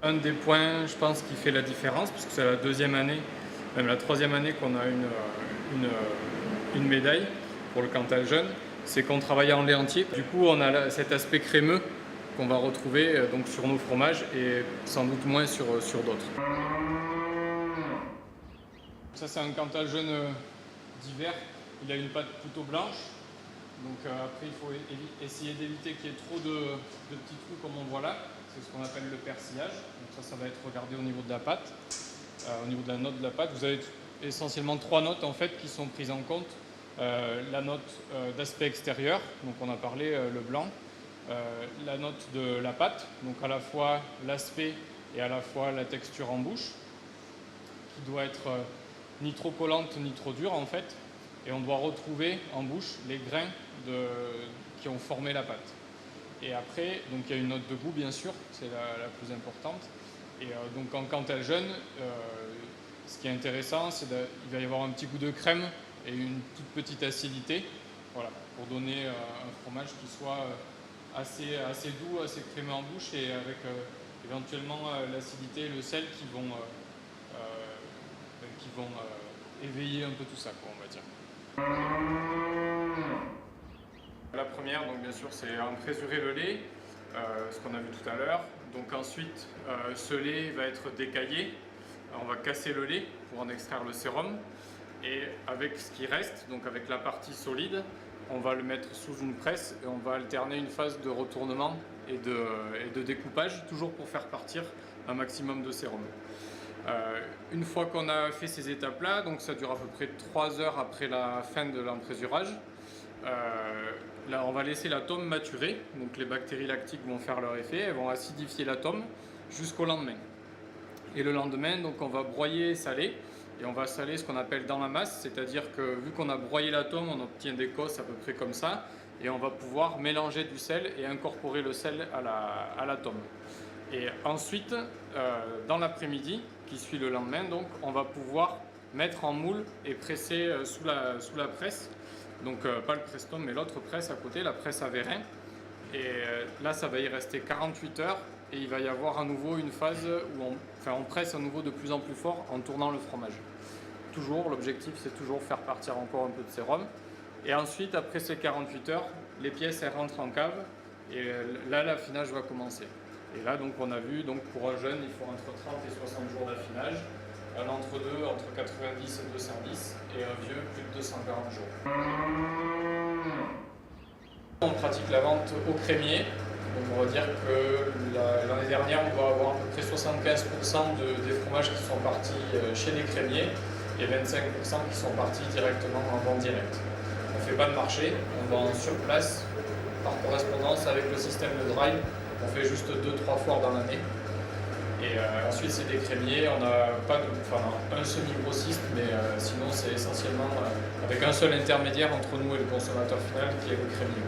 Un des points, je pense, qui fait la différence, puisque c'est la deuxième année, même la troisième année qu'on a une médaille pour le Cantal jeune, c'est qu'on travaille en lait entier. Du coup, on a cet aspect crémeux qu'on va retrouver donc sur nos fromages et sans doute moins sur d'autres. Ça, c'est un Cantal jeune d'hiver. Il a une pâte plutôt blanche. Donc après, il faut essayer d'éviter qu'il y ait trop de petits trous comme on voit là. C'est ce qu'on appelle le persillage. Donc ça va être regardé au niveau de la pâte, au niveau de la note de la pâte. Vous avez essentiellement trois notes en fait qui sont prises en compte. La note d'aspect extérieur, donc on a parlé le blanc. La note de la pâte, donc à la fois l'aspect et à la fois la texture en bouche, qui doit être ni trop collante ni trop dure en fait. Et on doit retrouver en bouche les grains qui ont formé la pâte. Et après, donc il y a une note de goût bien sûr, c'est la plus importante. Et donc en Cantal jeune, ce qui est intéressant, c'est qu'il va y avoir un petit goût de crème et une toute petite acidité, voilà, pour donner un fromage qui soit assez doux, assez crémeux en bouche et avec éventuellement l'acidité et le sel qui vont éveiller un peu tout ça, quoi, on va dire. La première, donc bien sûr, c'est emprésurer le lait, ce qu'on a vu tout à l'heure. Donc ensuite, ce lait va être décaillé. On va casser le lait pour en extraire le sérum. Et avec ce qui reste, donc avec la partie solide, on va le mettre sous une presse et on va alterner une phase de retournement et de découpage, toujours pour faire partir un maximum de sérum. Une fois qu'on a fait ces étapes-là, donc ça dure à peu près 3 heures après la fin de l'emprésurage, là on va laisser la tome maturer, donc les bactéries lactiques vont faire leur effet, elles vont acidifier la tome jusqu'au lendemain. Et le lendemain, donc on va broyer et saler, et on va saler ce qu'on appelle dans la masse, c'est-à-dire que vu qu'on a broyé la tome, on obtient des cosses à peu près comme ça, et on va pouvoir mélanger du sel et incorporer le sel à la tome. Et ensuite, dans l'après-midi, qui suit le lendemain, donc, on va pouvoir mettre en moule et presser sous la presse. Donc pas le presse-tome, mais l'autre presse à côté, la presse à vérin. Et là, ça va y rester 48 heures et il va y avoir à nouveau une phase où on presse à nouveau de plus en plus fort en tournant le fromage. Toujours, l'objectif, c'est toujours faire partir encore un peu de sérum. Et ensuite, après ces 48 heures, les pièces elles rentrent en cave et là, l'affinage va commencer. Et là, donc, on a vu, donc, pour un jeune, il faut entre 30 et 60 jours d'affinage, un entre-deux entre 90 et 210, et un vieux plus de 240 jours. On pratique la vente au crémier, donc on va dire que l'année dernière, on doit avoir à peu près 75% des fromages qui sont partis chez les crémiers et 25% qui sont partis directement en vente directe. On ne fait pas de marché, on vend sur place, par correspondance avec le système de drive. On fait juste 2-3 foires dans l'année. Et ensuite, c'est des crémiers. On n'a pas un semi-grossiste, mais sinon, c'est essentiellement avec un seul intermédiaire entre nous et le consommateur final qui est le crémier.